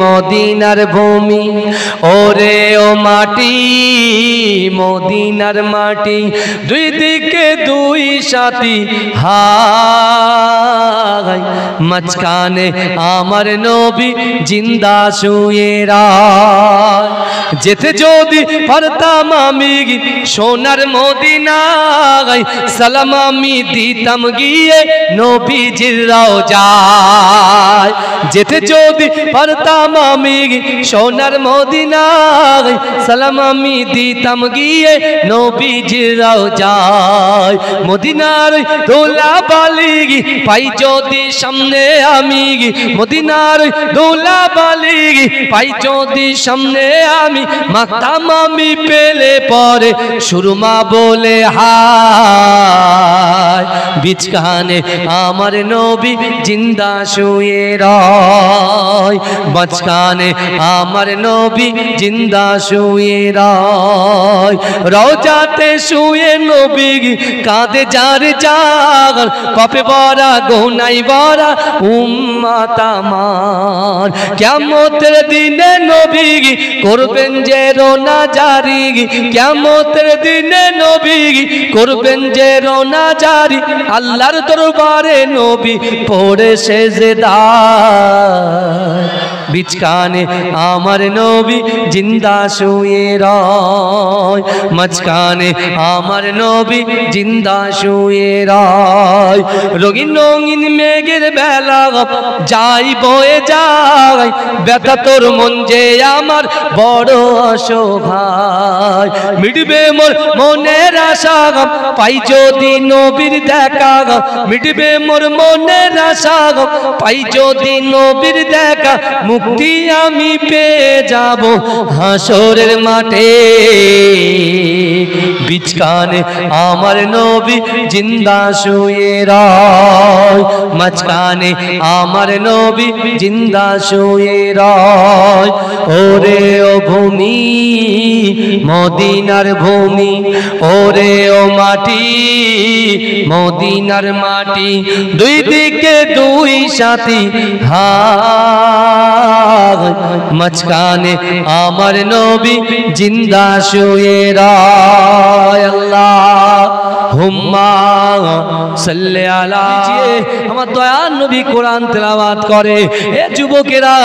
মদিনার ভূমি ওরে ও মাটি মদিনার মাটি দুই দিকে দুই সাথী হায় মাঝখানে আমার নবী জিন্দা শুয়ে রায় যেতে যদি পারতাম আমি সোনার মদিনায় সালাম আমি দিতাম গিয়ে নবীজির রওজায় যেতে যদি পারতাম আমি সোনার মদিনায় সালাম আমি দিতাম গিয়ে নবীজির রওজায় মদিনার দোলা বালি পাই যদি সামনে আমি মদিনার দোলা বালি পাই যদি সামনে আমি মাতাম আমি পেলে পরে সুরমা বলে হায় বিচখানে আমার নবী জিন্দা শুয়ে রয় মাঝখানে আমার নবী জিন্দা শুয়ে রয় রওজাতে শুয়ে নবী কাঁদে যার যার পাপে ভরা গুনাই ভরা উম্মত আমার কিয়ামতের দিনে নবী করবেন যে রোনা জারি কিয়ামতের দিনে নবী করবেন যে রোনা জারি আল্লাহর দরবারে নবী পড়ে সেজদায় বিচখানে আমার নবী জিন্দা শুয়ে রয় মাঝখানে আমার নবী জিন্দা শুয়ে রয় রঙিন রঙিন মেঘের বেলা যাই বয়ে যায় ব্যথা তোর মন যে আমার বড় অসহায় মিটবে মোর মনের আশা পাই যদি নবীর দেখা মিটবে মোর মনের আশা পাই যদি নবীর দেখা মুক্তি আমি পেয়ে যাব হাসরের মাঠে বিচখানে আমার নবী জিন্দা শুয়ে রয় মাঝখানে আমার নবী জিন্দা শুয়ে রয় ওরে ও ভূমি মদিনার ভূমি ওরে ও মাটি মদিনার মাটি দুই দিকে দুই সাথী হায় মাঝখানে আমার নবী জিন্দা শুয়ে রয় আল্লাহুম্মা সাল্লি আলা আমার দয়ার নবী কোরআন তেলাওয়াত করে এ যুবকেরা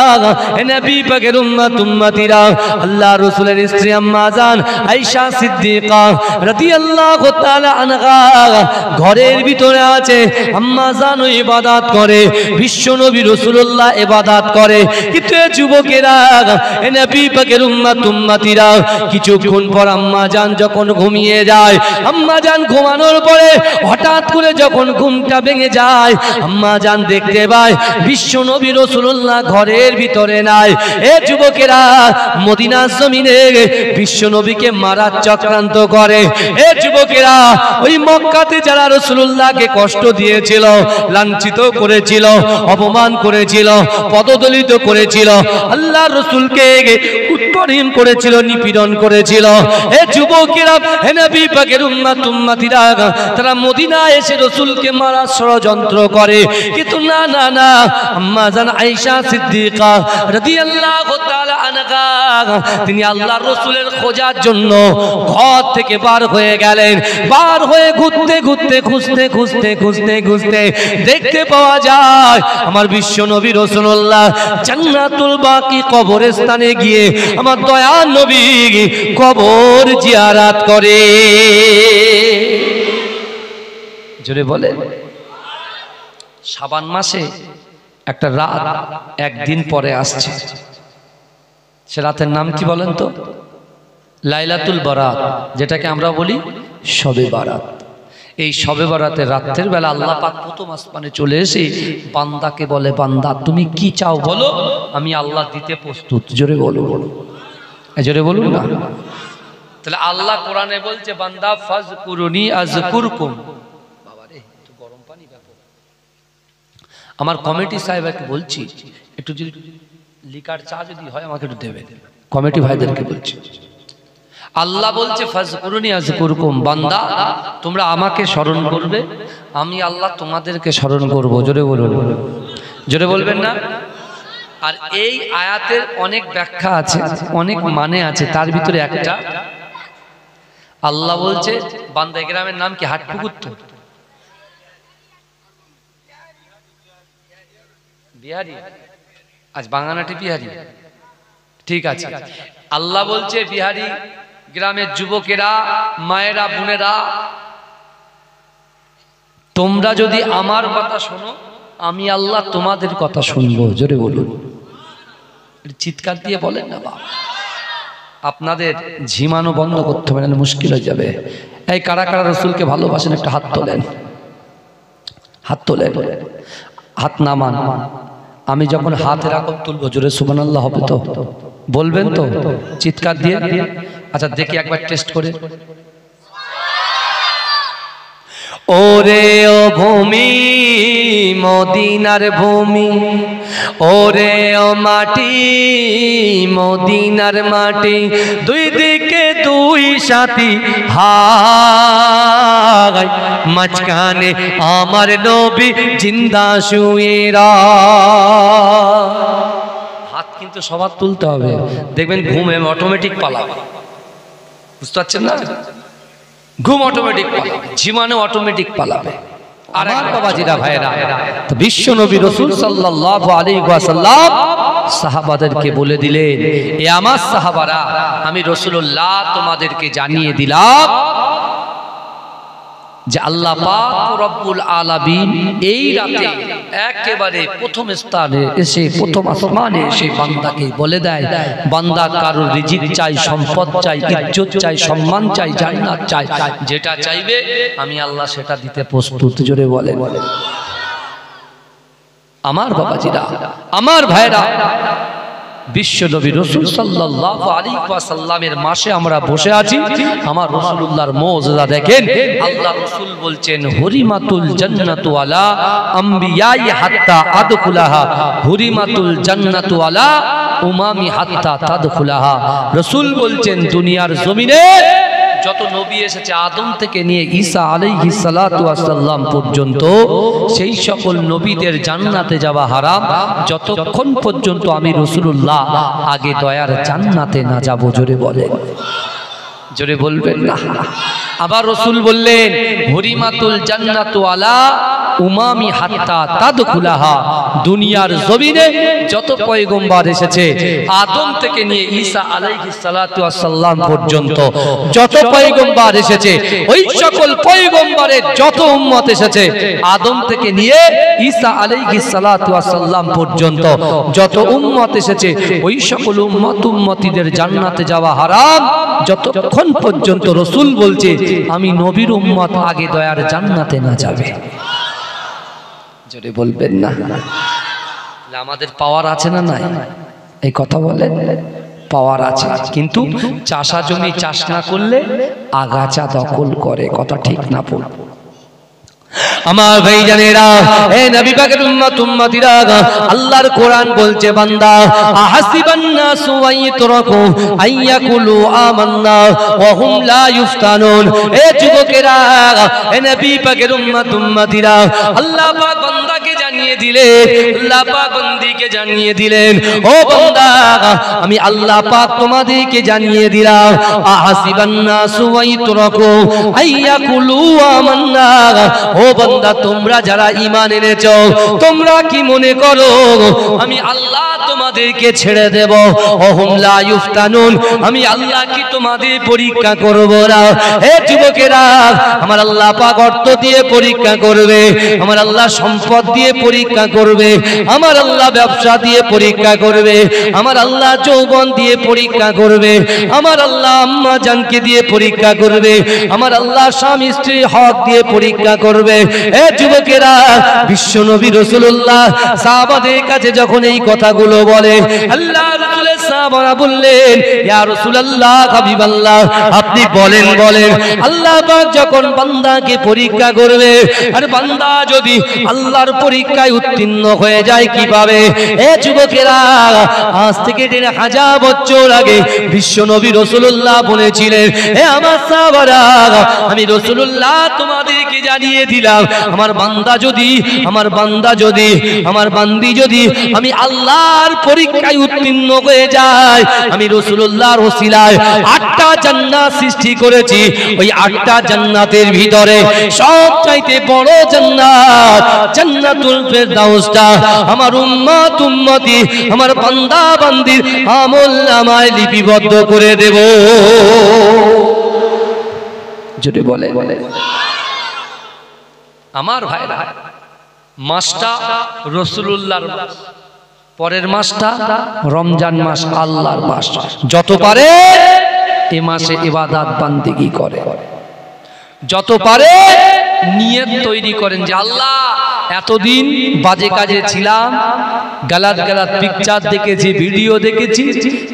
এ নবী পাকের উম্মত উম্মতিরা আল্লাহ রাসূলের স্ত্রী আম্মা জান আয়েশা সিদ্দিকা রাদিয়াল্লাহু তাআলা আনহা ঘরের ভিতরে আছে আম্মা জান ইবাদত করে বিশ্ব নবী রাসূলুল্লাহ ইবাদত করে কিন্তু এ যুবকেরা এ নবী পাকের উম্মত উম্মতিরা কিছুক্ষণ পর আম্মা জান যখন ঘুমিয়ে যায় আম্মা জান ঘুমানোর পরে হঠাৎ করে যখন ঘুমটা ভেঙে যায় আম্মা জান দেখতে পায় বিশ্ব নবী রাসূলুল্লাহ ঘরের ভিতরে নাই এ যুবকেরা মদিনার জমিনে বিশ্ব নবীকে মারার চক্রান্ত করে এ যুবকেরা ওই মক্কাতে যারা রাসূলুল্লাহকে কষ্ট দিয়েছিল লাঞ্ছিত করেছিল অপমান করেছিল পদদলিত করেছিল আল্লাহর রাসূলকে উৎপীড়ন করেছিল নিপীড়ন করেছিল এ যুবকেরা হে নবী পাকের উম্মত উম্মতিরা তারা মদিনায় এসে রাসূলকে মারার ষড়যন্ত্র করে কিন্তু না না না আম্মা জান আয়েশা সিদ্দিকা রাদিয়াল্লাহু তাআলা আনহা তিনি আল্লাহর রাসূলের খোঁজার জন্য ঘর থেকে বার হয়ে গেলেন বার হয়ে ঘুরতে ঘুরতে খুঁজতে খুঁজতে খুঁজতে খুঁজতে দেখতে পাওয়া যায় আমার বিশ্ব নবী রাসূলুল্লাহ জান্নাতুল বাকি কবরস্থানে গিয়ে আমার দয়ার নবী কবর জিয়ারত করে জোরে বলে শাবান মাসে একটা রাত একদিন পরে আসছে সে রাতের নাম কি বলেন তো লাইলাতুল বারাত যেটাকে আমরা বলি শবে বারাত এই শবে বারাতের রাতের বেলা আল্লাহ পাক প্রথম আসমানে চলে এসে বান্দাকে বলে বান্দা তুমি কি চাও বলো আমি আল্লাহ দিতে প্রস্তুত জোরে বলো বলো জোরে বলুন না তাহলে আল্লাহ কোরআনে বলছে বান্দা ফাজকুরুনি আযকুরকুম বাবারে একটু গরম পানি ব্যাপক আমার কমিটি সাহেবকে বলছি একটু যদি লিকার চা যদি হয় আমাকে একটু দেবে কমিটি ভাইদেরকে বলছি আল্লাহ বলছে ফাজকুরুনি আযকুরকুম বান্দা তোমরা আমাকে স্মরণ করবে আমি আল্লাহ তোমাদেরকে স্মরণ করব জোরে বলুন জোরে বলবেন না আর এই আয়াতের অনেক ব্যাখ্যা আছে, অনেক মানে আছে। তার ভিতরে একটা, আল্লাহ বলছে বান্দা গ্রামের নাম কি? হাটপুকুর। তো বিহারি, আজ বাঙানাটি বিহারি, ঠিক আছে। আল্লাহ বলছে বিহারি গ্রামের যুবকেরা, মায়েরা, বোনেরা, তোমরা যদি আমার কথা শোনো, আমি আল্লাহ তোমাদের কথা শুনবো। জোরে বলুন, চিৎকার দিয়ে বলেন না বাবা। আপনাদের ঝিমানো বন্ধ করতে হবে, না মুশকিল হয়ে যাবে। এই কারা কারা রসুলকে ভালোবাসেন একটু হাত তোলেন, হাত তোলেন, হাত নামান। আমি যখন হাত এরকম তুলবো জোরে সুবহানাল্লাহ হবে তো? বলবেন তো চিৎকার দিয়ে? আচ্ছা দেখি একবার টেস্ট করে। ওরে ও ভূমি মদিনার ভূমি, ওরে ও মাটি মদিনার মাটি, দুই দিকে দুই সাথী হায়, মাঝখানে আমার নবী জিন্দা শুয়ে হাত কিন্তু সবার তুলতে হবে, দেখবেন ঘুমে অটোমেটিক পালাবে। বুঝতে পারছেন না? ঘুম অটোমেটিক পালাবে, ঝিমানো অটোমেটিক পালাবে। আর আমার বাবাজিরা ভাইরা, তো বিশ্ব নবী রাসূল সাল্লাল্লাহু আলাইহি ওয়াসাল্লাম সাহাবাদেরকে বলে দিলেন, এ আমার সাহাবারা, আমি রাসূলুল্লাহ তোমাদেরকে জানিয়ে দিলাম যে আল্লাহ পাক রব্বুল আলামিন এই রাতে একেবারে প্রথম স্থানে এসে, প্রথম আসমানে এসে বান্দাকে বলে দেয়, বান্দা কারোর রিজিক চাই, সম্পদ চাই, ইজ্জত চাই, সম্মান চাই, জান্নাত চাই, যেটা চাইবে আমি আল্লাহ সেটা দিতে প্রস্তুত। জোরে বলে বলে আমার বাবাজিরা, আমার ভাইরা, বিশ্ব নবী রাসূল সাল্লাল্লাহু আলাইহি ওয়াসাল্লামের মাসে আমরা বসে আছি। আমার রাসূলুল্লাহর মুজিজা দেখেন। আল্লাহ রাসূল বলছেন, হুরিমাতুল জান্নাতু আলা আমবিয়াই হাত্তা আদখুলাহা, হুরিমাতুল জান্নাতু আলা উমামি হাত্তা তাদখুলাহা। রাসূল বলছেন দুনিয়ার জমিনে যত নবী এসেছে আদম থেকে নিয়ে ঈসা আলাইহিস সালাতু ওয়াস সালাম পর্যন্ত, সেই সকল নবীদের জান্নাতে যাওয়া হারাম যতক্ষণ পর্যন্ত আমি রাসূলুল্লাহ আগে দয়ার জান্নাতে না যাব। জোরে বলেন, জোরে বলবেন না। আবার রাসূল বললেন, হুরিমাতুল জান্নাতু আলা উমামি হাত্তা তাদখুলাহা, দুনিয়ার জমিনে যত পয়গম্বর এসেছে আদম থেকে নিয়ে ঈসা আলাইহিস সালাতু ওয়াস সালাম পর্যন্ত যত পয়গম্বর এসেছে, ওই সকল পয়গম্বরের যত উম্মত এসেছে আদম থেকে নিয়ে ঈসা আলাইহিস সালাতু ওয়াস সালাম পর্যন্ত যত উম্মত এসেছে, ওই সকল উম্মতিদের জান্নাতে যাওয়া হারাম যতক্ষণ পর্যন্ত রাসূল বলছে আমি নবীর উম্মত আগে দয়ার জান্নাতে না যাবে। জোরে বলবেন না। আমাদের পাওয়ার আছে না নাই? এই কথা বলেন, পাওয়ার আছে, কিন্তু চাষা জমি চাষ না করলে আগাছা দখল করে। কথা ঠিক না? বল আমার ভাইজানেরা, হে নবী পাকের উম্মত উম্মতিরা, আল্লাহর কোরআন বলছে, বান্দা আহাসিবান নাসু আইয়ুতরাকু আইয়াকুলু আমান্না ওয়া হুম লা ইফতানুন। হে যুবকেরা, হে নবী পাকের উম্মত উম্মতিরা, আল্লাহ পাক বান্দাকে জানিয়ে দিলেন, আল্লাহ পাক বান্দিকে জানিয়ে দিলেন, ও বান্দা আমি আল্লাহ পাক তোমাদেরকে জানিয়ে দিলাম, আহাসিবান নাসু আইয়ুতরাকু আইয়াকুলু আমান্না। ও বান্দা, তোমরা যারা ঈমান এনেছো, তোমরা কি মনে করো আমি আল্লাহ তোমাদেরকে ছেড়ে দেব? ওহুম লা ইফতানুন, আমি আল্লাহ কি তোমাদের পরীক্ষা করব না? হে যুবকেরা, আমার আল্লাহ পাক অর্থ দিয়ে পরীক্ষা করবে, আমার আল্লাহ সম্পদ দিয়ে পরীক্ষা করবে, আমার আল্লাহ ব্যবসা দিয়ে পরীক্ষা করবে, আমার আল্লাহ যৌবন দিয়ে পরীক্ষা করবে, আমার আল্লাহ আম্মা জানকে দিয়ে পরীক্ষা করবে, আমার আল্লাহ স্বামী স্ত্রী হক দিয়ে পরীক্ষা করবে। হে যুবকেরা, বিশ্ব নবী রাসূলুল্লাহ সাহাবাদের কাছে যখন এই কথাগুলো বলে, আল্লাহ রাসূলের সাহাবারা বললেন, ইয়া রাসূলুল্লাহ, হাবিবাল্লাহ, আপনি বলেন বলেন, আল্লাহ পাক যখন বান্দাকে পরীক্ষা করবে, আর বান্দা যদি আল্লাহর পরীক্ষায় উত্তীর্ণ হয়ে যায় কিভাবে? হে যুবকেরা, আজ থেকে 1000 বছর আগে বিশ্ব নবী রাসূলুল্লাহ বলেছিলেন, হে আমার সাহাবারা, আমি রাসূলুল্লাহ তোমাদেরকে জানিয়ে দিলাম, আমার বান্দা যদি, আমার বান্দি যদি আমি আল্লাহর পরীক্ষায় উত্তীর্ণ হয়ে যায়, আমি রাসূলুল্লাহর ওসিলায় 8টা জান্নাত সৃষ্টি করেছি। ওই 8টা জান্নাতের ভিতরে সবচাইতে বড় জান্নাত জান্নাতুল ফেরদাউসটা আমার উম্মত উম্মতি আমার বান্দা বান্দির আমলনামায় লিপিবদ্ধ করে দেব। জোরে বলে আমার ভাইরা, মাসটা রাসূলুল্লাহর মাস, পরের মাসটা রমজান মাস, আল্লাহর মাস। যত পারে এই মাসে ইবাদত বান্দেগি করে, যত পারে নিয়ত তৈরি করেন যে আল্লাহ এতদিন বাজে কাজে ছিলাম, গালাত গালাত পিকচার দেখেছি, ভিডিও দেখেছি,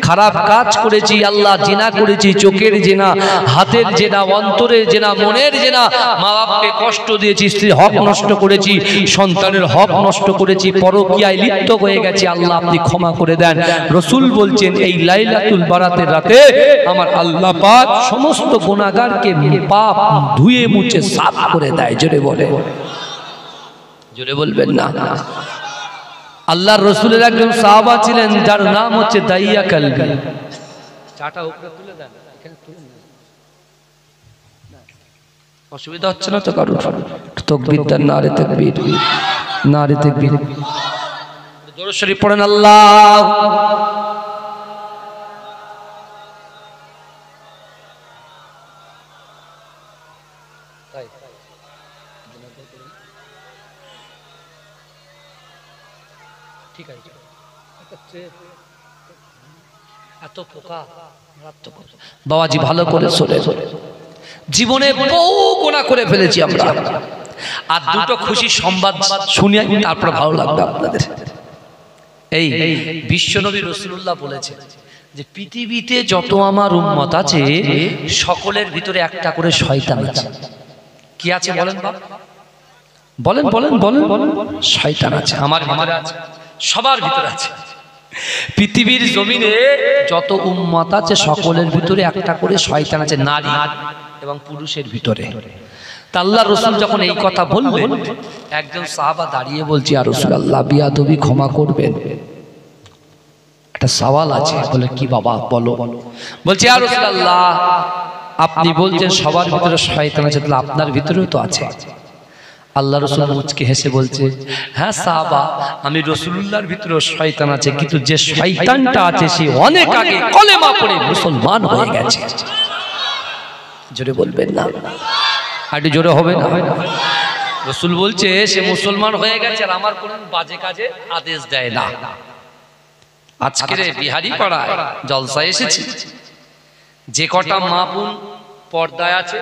খারাপ কাজ করেছি, আল্লাহ জিনা করেছি, চোখের জিনা, হাতের জিনা, অন্তরের জিনা, মনের জিনা, মা বাপকে কষ্ট দিয়েছি, স্ত্রীর হক নষ্ট করেছি, সন্তানের হক নষ্ট করেছি, পরকীয়ায় লিপ্ত হয়ে গেছি, আল্লাহ আপনি ক্ষমা করে দেন। রাসূল বলছেন এই লাইলাতুল বারাতের রাতে আমার আল্লাহ পাক সমস্ত গুনাহগারকে পাপ ধুয়ে মুছে সাফ করে দেয়। জোরে বলে, জোরে বলবেন না। আল্লাহর রাসূলের একজন সাহাবা ছিলেন যার নাম হচ্ছে দাইয়া কালবি। চাটা উপরে তুলে দেন, এখানে তুলে দেন, অসুবিধা হচ্ছে না তো কারো? তাকবীর দেন, নারে তাকবীর, নারে তাকবীর। দরুদ শরীফ পড়েন আল্লাহ। বাবাজি ভালো করে শোনে, জীবনে বহু গুনাহ করে ফেলেছি আমরা, আর দুটো খুশি সংবাদ শুনিয়ে তারপর ভালো লাগবে আপনাদের। এই বিশ্বনবী রাসূলুল্লাহ বলেছেন যে পৃথিবীতে যত আমার উম্মত আছে সকলের ভিতরে একটা করে শয়তান আছে। কি আছে বলেন বাবা? বলেন বলেন বলেন বলেন। শয়তান আছে, আমার ভিতরে আছে, সবার ভিতরে আছে। পৃথিবীর জমিনে যত উম্মত আছে সকলের ভিতরে একটা করে শয়তান আছে, নারী এবং পুরুষের ভিতরে। তা আল্লাহর রাসূল যখন এই কথা বললেন, একজন সাহাবা দাঁড়িয়ে বলছে ইয়া রাসূলুল্লাহ বিয়াদবি ক্ষমা করবেন, একটা সওয়াল আছে। বলে কি বাবা বলো। বলছে ইয়া রাসূলুল্লাহ আপনি বলছেন সবার ভিতরে শয়তান আছে, তাহলে আপনার ভিতরেও তো আছে। আল্লাহ রাসূল মুচকি হেসে বলছে হ্যাঁ সাহাবা, আমি রাসূলুল্লাহর ভিতরে শয়তান আছে, কিন্তু যে শয়তানটা আছে সে অনেক আগে কলেমা পড়ে মুসলমান হয়ে গেছে। জোরে বলবেন না, একটু জোরে হবে না? রাসূল বলছে সে মুসলমান হয়ে গেছে আর আমার কোনো বাজে কাজে আদেশ দেয় না। আজকের বিহারি পাড়ায় জলসা এসেছি, যে কটা মা বোন পর্দায় আছে,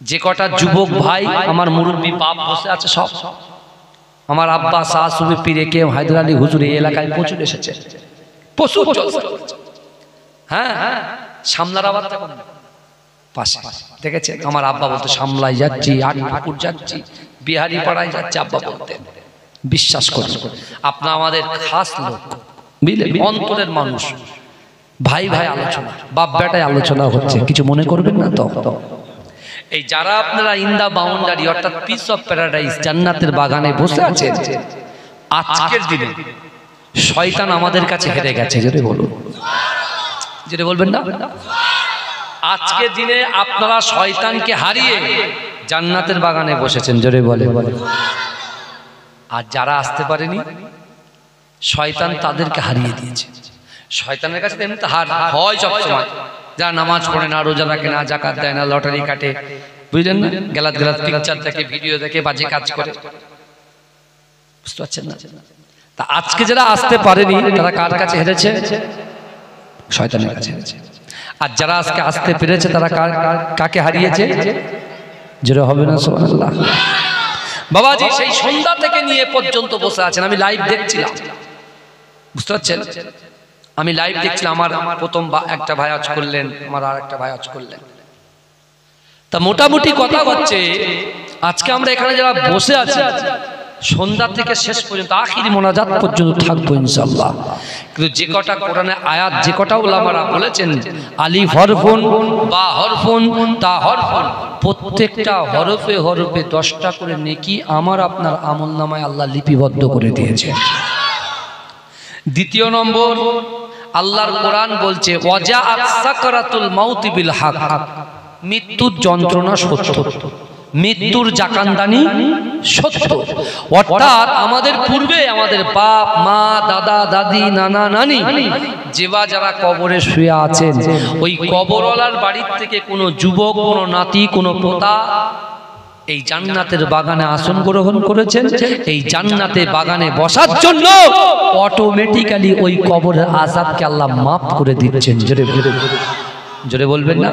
যে কটা যুবক ভাই আমার মুরব্বী বাপ বসে আছে, সব আমার আব্বা শাশুড়ি পীরে কে হায়দার আলী হুজুর এই এলাকায় প্রচুর এসেছে, প্রচুর জলসা। হ্যাঁ হ্যাঁ, সামলার আবার পাশে দেখেছেন আমার আব্বা বলতো সামলাই যাচ্ছি, আট ঠাকুর যাচ্ছি, বিহারি পাড়ায় যাচ্ছি, আব্বা বলতেন। বিশ্বাস করুন আপনার আমাদের খাস লোক, বুঝলেন, অন্তরের মানুষ, ভাই ভাই আলোচনা, বাপ বেটায় আলোচনা হচ্ছে, কিছু মনে করবেন না তো। এই যারা আপনারা ইন দা বাউন্ডারি অর্থাৎ পিস অফ প্যারাডাইস জান্নাতের বাগানে বসে আছেন, আজকের দিনে শয়তান আমাদের কাছে হেরে গেছে। জোরে বলুন, জোরে বলবেন না? আজকের দিনে আপনারা শয়তানকে হারিয়ে জান্নাতের বাগানে বসেছেন। জোরে বলে। আর যারা আসতে পারেনি শয়তান তাদেরকে হারিয়ে দিয়েছে। শয়তানের কাছে এমনি হার হয় সবসময়, যারা নামাজ পড়ে না, রোজা রাখে না, জাকাত দেয় না, লটারি কাটে, বুঝলেন না, গেলাত গেলাত পিকচার দেখে, ভিডিও দেখে, বাজে কাজ করে, বুঝতে পারছেন না? তা আজকে যারা আসতে পারেনি তারা কার কাছে হেরেছে? শয়তানের কাছে হেরেছে। আর যারা আজকে আসতে পেরেছে তারা কাকে হারিয়েছে? জোরে হবে না সুবহানাল্লাহ? বাবাজি সেই সন্ধ্যা থেকে নিয়ে পর্যন্ত বসে আছেন, আমি লাইভ দেখছিলাম, বুঝতে পারছেন? আমি লাইভ দেখছিলাম, আমার প্রথম একটা ভাই আজ করলেন, আমার আর একটা ভাই আজ করলেন। তা মোটামুটি কথা হচ্ছে আজকে আমরা এখানে যারা বসে আছি সন্ধ্যা থেকে শেষ পর্যন্ত আখিরি মোনাজাত পর্যন্ত থাকবো ইনশাআল্লাহ। কিন্তু যে কটা কোরআনে আয়াত, যে কটা উলামারা বলেছেন আলিফ হরফুন, বা হরফুন, তা হরফুন, প্রত্যেকটা হরফে হরফে 10টা করে নেকি আমার আপনার আমলনামায় আল্লাহ লিপিবদ্ধ করে দিয়েছে। দ্বিতীয় নম্বর, আল্লাহর কোরআন বলছে ওয়াজাআত সাকরাতুল মাউতি বিল হক, মৃত্যুর যন্ত্রণা সত্য, মৃত্যুর জাকান্দানি সত্য। অর্থাৎ আমাদের পূর্বে আমাদের বাপ মা দাদা দাদি নানা নানি যারা কবরে শুয়ে আছেন, ওই কবরওয়ালার বাড়ির থেকে কোনো যুবক, কোনো নাতি, কোনো পোতা এই জান্নাতের বাগানে আসন গ্রহণ করেছেন। এই জান্নাতে বাগানে বসার জন্য অটোমেটিক্যালি ওই কবরের আযাবকে আল্লাহ মাফ করে দিচ্ছেন। জোরে বলবেন না?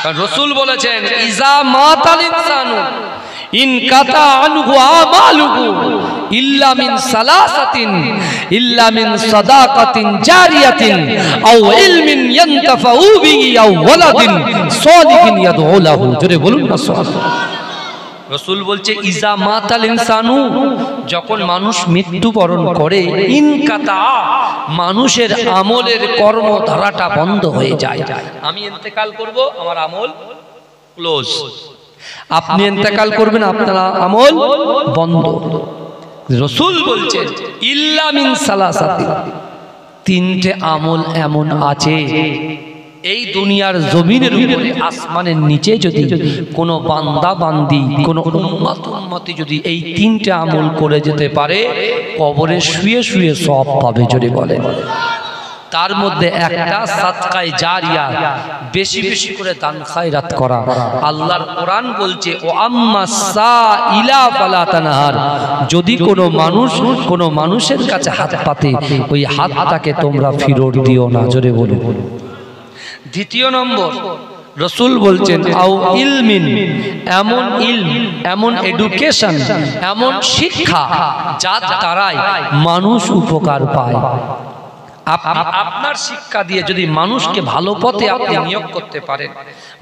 কারণ রাসূল বলেছেন ইজা মাতাল ইনসানু ইন কাতা আনহু আমালুহু ইল্লা মিন সালাসাতিন, ইল্লা মিন সাদাকাতিন জারিয়াতিন আও ইলমিন ইয়ানতাফাউ বিহি আও ওয়ালাদিন সালিহিন ইয়াদউ লাহু। জোরে বলুন না সুবহানাল্লাহ। রাসূল বলছে ইজা মাতাল ইনসানু, যখন মানুষ মৃত্যুবরণ করে, ইনকাতা, মানুষের আমলের কর্মধারাটা বন্ধ হয়ে যায়। আমি ইন্তেকাল করব, আমার আমল ক্লোজ। আপনি ইন্তেকাল করবেন, আপনার আমল বন্ধ। রাসূল বলছেন ইল্লা মিন সালাসাতি, তিনটে আমল এমন আছে এই দুনিয়ার জমিনের উপরে, আসমানের নিচে যদি কোনো বান্দা বান্দি, কোনো উম্মতি যদি এই তিনটে আমল করে যেতে পারে, কবরে শুয়ে শুয়ে সওয়াব পাবে। যদি বলে তার মধ্যে একটা সাদকায়ে জারিয়া, বেশি বেশি করে দান খায়রাত করা। আল্লাহর কোরআন বলছে ও আম্মাস সাইলা ফালা তানহার, যদি কোনো মানুষের কাছে হাত পাতে, ওই হাতটাকে তোমরা ফিরত দিও না। জোরে বলো। দ্বিতীয় নম্বর, রাসূল বলছেন আও ইলমিন, এমন ইলম, এমন এডুকেশন, এমন শিক্ষা যার দ্বারাই মানুষ উপকার পায়। আপনার শিক্ষা দিয়ে যদি মানুষকে ভালো পথে আপনি নিয়োগ করতে পারেন,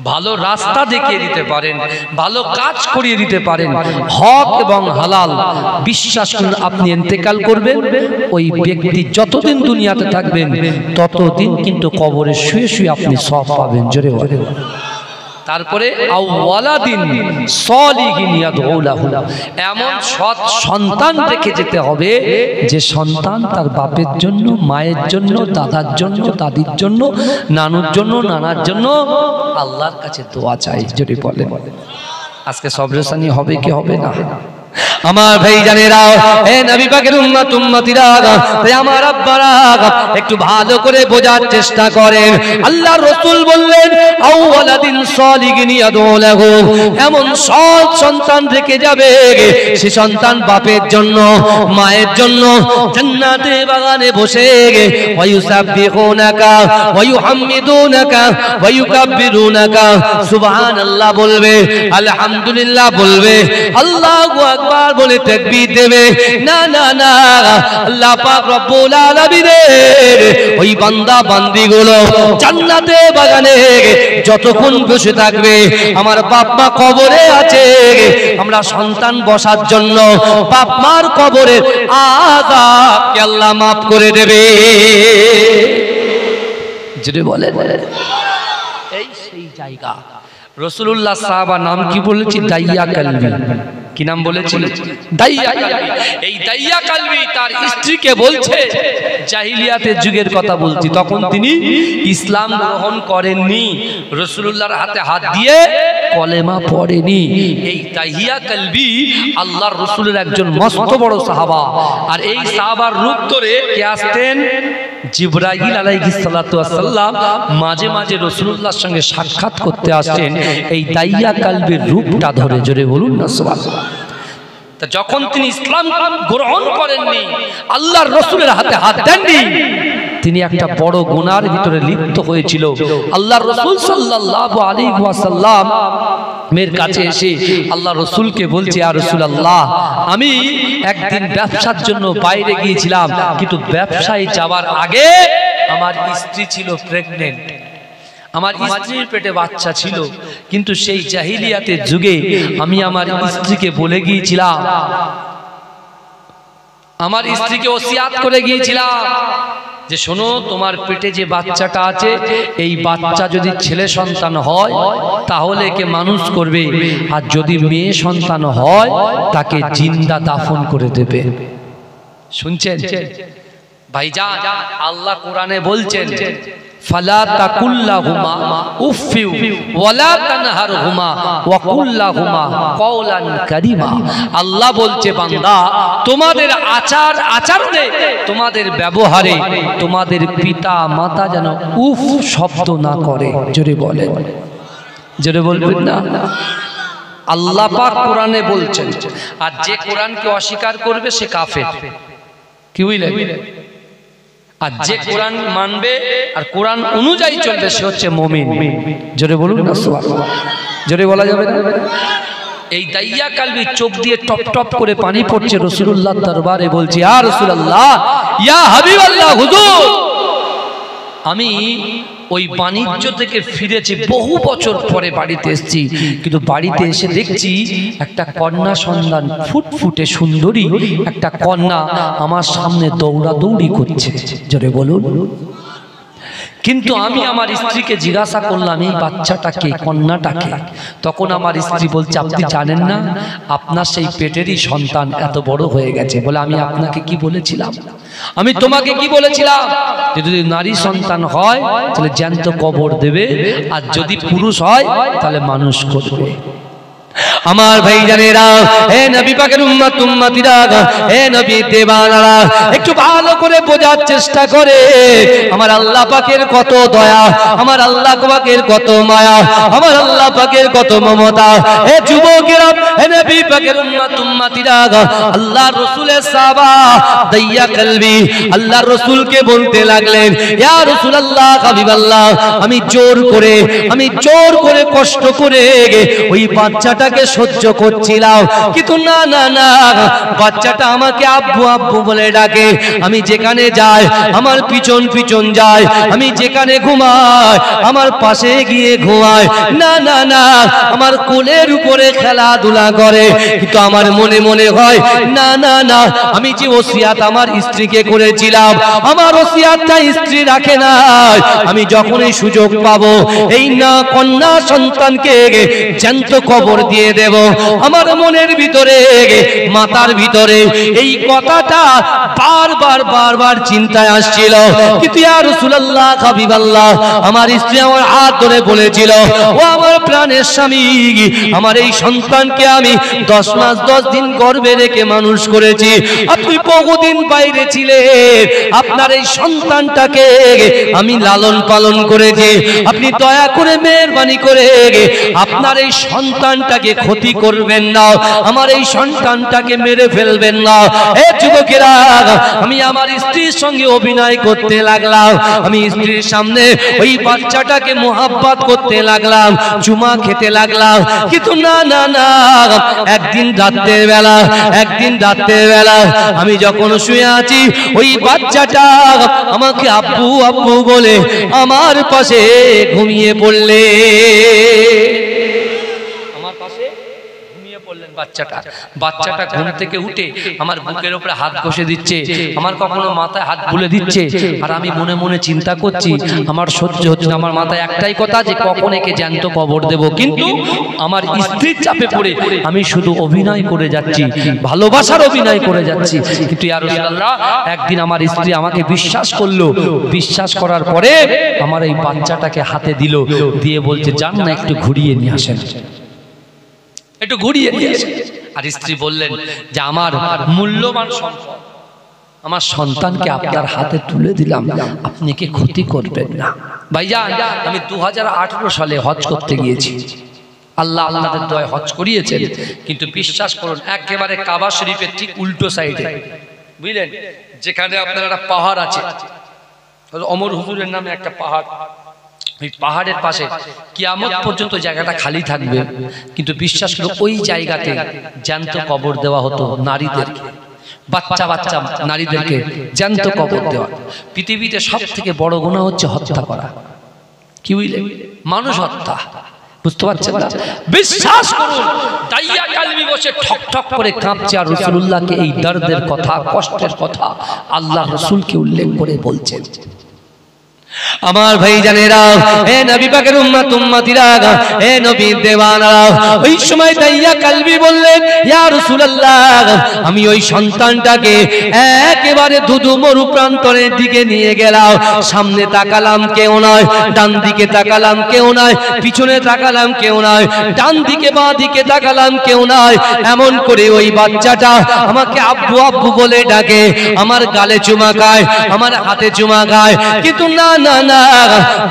ভালো রাস্তা দেখিয়ে দিতে পারেন, ভালো কাজ করিয়ে দিতে পারেন, হক এবং হালাল, বিশ্বাস করুন আপনি ইন্তেকাল করবেন, ওই ব্যক্তি যতদিন দুনিয়াতে থাকবেন ততদিন কিন্তু কবরে শুয়ে শুয়ে আপনি সওয়াব পাবেন। জোরে বলেন। তারপরে আওয়ালাদিন সালিহিন ইয়াদউ লাহু, এমন সৎ সন্তান রেখে যেতে হবে যে সন্তান তার বাপের জন্য, মায়ের জন্য, দাদার জন্য, দাদির জন্য, নানুর জন্য, নানার জন্য আল্লাহর কাছে দোয়া চাই। যদি বলেন আজকে সবরেসানি হবে কি হবে না? আমার ভাই জানেরা, হে নবী পাকের উম্মত উম্মতিরা, তাই আমার আব্বারা একটু ভালো করে বোঝার চেষ্টা করেন। আল্লাহর রাসূল বললেন আওয়ালাদিন সালিহিন ইয়াদউ লাহু, এমন সৎ সন্তান রেখে যাবে, সে সন্তান বাপের জন্য, মায়ের জন্য জান্নাতে বাগানে বসে ওয়ায়ুসাব্বিহুনাকা ওয়ায়ুহাম্মিদুনাকা ওয়ায়ুকাব্বিরুনাকা, সুবহানাল্লাহ বলবে, আলহামদুলিল্লাহ বলবে, আল্লাহু আকবার বলে তাকবীর দেবে। না না না, আল্লাহ পাক রব্বুল আলামিনের ওই বান্দা বান্দিগুলো জান্নাতে বাগানে যতক্ষণ বসে থাকবে, আমার বাপ মা কবরে আছে, আমরা সন্তান বসার জন্য বাপ মার কবরের আযাবকে আল্লাহ মাফ করে দেবে। যদি বলে এই সেই জায়গা। রাসূলুল্লাহ সাহাবা নাম কি বলেছি? দাইয়া কালবি। কি নাম বলেছিল? দাইয়া কালবি। এই দাইয়া কালবি তার স্ত্রীকে বলছে, জাহিলিয়াতের যুগের কথা বলছি, তখন তিনি ইসলাম গ্রহণ করেননি, রাসূলুল্লাহর হাতে হাত দিয়ে কলেমা পড়েনি। এই দাইয়া কালবি আল্লাহর রাসূলের একজন মস্ত বড় সাহাবা। আর এই সাহাবার রূপ ধরে কে আসতেন? জিবরাইল আলাইহিস সালাতু ওয়াস সালাম মাঝে মাঝে রাসূলুল্লাহর সঙ্গে সাক্ষাৎ করতে আসতেন এই দাইয়া কালবির রূপটা ধরে। জোরে বলুন না সুবহানাল্লাহ। তা যখন তিনি ইসলাম গ্রহণ করেননি, আল্লাহর রাসূলের হাতে হাত দেননি, তিনি একটা বড় গুনার ভিতরে লিপ্ত হয়েছিল। আল্লাহর রাসূল সাল্লাল্লাহু আলাইহি ওয়াসাল্লাম মের কাছে এসে আল্লাহ রাসূলকে বলছে, ইয়া রাসূলুল্লাহ, আমি একদিন ব্যবসার জন্য বাইরে গিয়েছিলাম, কিন্তু ব্যবসায় যাওয়ার আগে আমার স্ত্রী ছিল প্রেগন্যান্ট, আমার স্ত্রীর পেটে বাচ্চা ছিল, কিন্তু সেই জাহিলিয়াতের যুগে আমি আমার স্ত্রীকে বলে গিয়েছিলাম, আমার স্ত্রীকে ওসিয়াত করে গিয়েছিলাম যে শোনো, তোমার পেটে যে বাচ্চাটা আছে, এই বাচ্চা যদি ছেলে সন্তান হয় তাহলে একে মানুষ করবে, আর যদি মেয়ে সন্তান হয় তাকে জিন্দা দাফন করে দেবে। শুনছেন? ভাইজান আল্লাহ কোরআনে বলছেন ফালা তাকুল্লাহুমা উফিউ ওয়ালা তানহারহুমা ওয়া কুল্লাহুমা কওলান কারীমা। আল্লাহ বলছে বান্দা তোমাদের আচরণে তোমাদের ব্যবহারে তোমাদের পিতা মাতা যেন উফ শব্দ না করে। জোরে বলেন, জোরে বলবেন না। আল্লাহ পাক কোরআনে বলছেন, আর যে কোরআনকে অস্বীকার করবে সে কাফের। কি বুঝলেন? আর যে কোরআন মানবে আর কোরআন অনুযায়ী চলবে সে হচ্ছে মুমিন। জোরে বলুন না সুবহানাল্লাহ। জোরে বলা যাবে না? এই দাইয়া কালবি চোখ দিয়ে টপ টপ করে পানি পড়ছে রাসূলুল্লাহর দরবারে, বলছে ইয়া রাসূলুল্লাহ, ইয়া হাবিবাল্লাহ, হুজুর আমি ওই বাণিজ্য থেকে ফিরেছি, বহু বছর পরে বাড়িতে এসেছি, কিন্তু বাড়িতে এসে দেখছি একটা কন্যা সন্তান ফুটফুটে সুন্দরী একটা কন্যা আমার সামনে দৌড়াদৌড়ি করছে। জোরে বলুন। কিন্তু আমি আমার স্ত্রীকে জিজ্ঞাসা করলাম এই বাচ্চাটাকে, কন্যাটাকে। তখন আমার স্ত্রী বলছে আপনি জানেন না আপনার সেই পেটেরই সন্তান এত বড় হয়ে গেছে। বলে আমি আপনাকে কি বলেছিলাম? আমি তোমাকে কি বলেছিলাম যে যদি নারী সন্তান হয় তাহলে জ্যান্ত কবর দেবে, আর যদি পুরুষ হয় তাহলে মানুষ করবে। আমার ভাইজানেরা, হে নবী পাকের উম্মত উম্মতিরা, হে নবী দেওয়ানারা, একটু ভালো করে বোঝার চেষ্টা করে আমার আল্লাহ পাকের কত দয়া, আমার আল্লাহ পাকের কত মায়া, আমার আল্লাহ পাকের কত মমতা। হে যুবকেরা, হে নবী পাকের উম্মত উম্মতিরা, আল্লাহ রাসূলের সাহাবা দাইয়া কলবি আল্লাহ রাসূলকে বলতে লাগলেন, ইয়া রাসূলুল্লাহ, হাবিবাল্লাহ, আমি জোর করে কষ্ট করে ওই বাচ্চাটাকে সহ্য করছিলাম, কিন্তু না না না, বাচ্চাটা আমাকে আব্বু আব্বু বলে ডাকে। আমি যেখানে যাই আমার পিছন পিছন যায়, আমি যেখানে ঘুমাই আমার পাশে গিয়ে ঘুমায়, না না না, আমার কোলের উপরে খেলাধুলা করে। কিন্তু আমার মনে মনে হয় না না না, আমি যে ওসিয়াত আমার স্ত্রীকে করেছিলাম আমার ওসিয়াতটা স্ত্রী রাখে না। আমি যখনই সুযোগ পাবো এই না কন্যা সন্তানকে জ্যান্ত কবর দিয়ে দেব। আমার মনের ভিতরে মাথার ভিতরে এই কথাটা বারবার চিন্তায় আসছিল। কিন্তু ইয়া রাসূলুল্লাহ, হাবিবাল্লাহ, আমার স্ত্রী আমার হাত ধরে বলেছিল, ও আমার প্রাণের স্বামী, আমার এই সন্তানকে আমি 10 মাস 10 দিন গর্ভে রেখে মানুষ করেছি, আপনি বহুদিন বাইরে ছিলেন, আপনার এই সন্তানটাকে আমি লালন পালন করেছি, আপনি দয়া করে মেহেরবানি করে আপনার এই সন্তানটাকে ক্ষতি করবেন না, আমার এই সন্তানটাকে মেরে ফেলবেন না। এ যুবকেরা, আমি আমার স্ত্রীর সঙ্গে অভিনয় করতে লাগলাম, আমি স্ত্রীর সামনে ওই বাচ্চাটাকে মোহাব্বত করতে লাগলাম, চুমা খেতে লাগলাম। কিন্তু না না না, একদিন রাতের বেলা আমি যখন শুয়ে আছি ওই বাচ্চাটা আমাকে আব্বু আব্বু বলে আমার পাশে ঘুমিয়ে পড়লে, বাচ্চাটা ঘুম থেকে উঠে আমার বুকের উপরে হাত বসে দিচ্ছে, আমার কখনো মাথায় হাত বুলে দিচ্ছে, আর আমি মনে মনে চিন্তা করছি আমার সহ্য হচ্ছে না। আমার মাথায় একটাই কথা যে কখন একে জ্যান্ত কবর দেব, কিন্তু আমার স্ত্রীর চাপে পড়ে আমি শুধু অভিনয় করে যাচ্ছি, ভালোবাসার অভিনয় করে যাচ্ছি। কিন্তু ইয়া রাসূলুল্লাহ, একদিন আমার স্ত্রী আমাকে বিশ্বাস করলো, বিশ্বাস করার পরে আমার এই বাচ্চাটাকে হাতে দিল, দিয়ে বলছে যান না একটু ঘুরিয়ে নিয়ে আসেন, একটু ঘুরিয়ে দিয়েছে। আর স্ত্রী বললেন যে আমার মূল্যবান সম্পদ, আমার সন্তানকে আপনার হাতে তুলে দিলাম, আপনি কি ক্ষতি করবেন না? ভাইজান, আমি 2018 সালে হজ করতে গিয়েছি, আল্লাহ আপনাদের দয়ায় হজ করিয়েছেন, কিন্তু বিশ্বাস করুন একেবারে কাবা শরীফের ঠিক উল্টো সাইডে, বুঝলেন, যেখানে আপনার একটা পাহাড় আছে, অমর হুজুরের নামে একটা পাহাড়, ওই পাহাড়ের পাশে কিয়ামত পর্যন্ত জায়গাটা খালি থাকবে, কিন্তু বিশ্বাস করো ওই জায়গাতে জ্যান্ত কবর দেওয়া হতো নারীদেরকে, বাচ্চা বাচ্চা নারীদেরকে জ্যান্ত কবর দেওয়া। পৃথিবীতে সব থেকে বড় গুনাহ হচ্ছে হত্যা করা, কি বুঝলে, মানুষ হত্যা, বুঝতে পারছেন না? বিশ্বাস করুন দাইয়া কালবি বসে ঠক ঠক করে কাঁপছে, আর রাসূলুল্লাহকে এই দর্দের কথা, কষ্টের কথা আল্লাহ রাসূলকে উল্লেখ করে বলছেন। আমার ভাই জানেরা, হে নবী পাকের উম্মত উম্মতিরা, হে নবীর দেওয়ানারা, ওই সময় দাইয়া কালবি বললেন, ইয়া রাসূলুল্লাহ, আমি ওই সন্তানটাকে একেবারে ধুধু মরু প্রান্তরের দিকে নিয়ে গেলাম। সামনে তাকালাম কেউ নয়, ডান দিকে তাকালাম কেউ নয়, পিছনে তাকালাম কেউ নয়, ডান দিকে বাঁ দিকে তাকালাম কেউ নয়। এমন করে ওই বাচ্চাটা আমাকে আব্বু আব্বু বলে ডাকে, আমার গালে চুমা খায়, আমার হাতে চুমা খায়। কিন্তু না না না,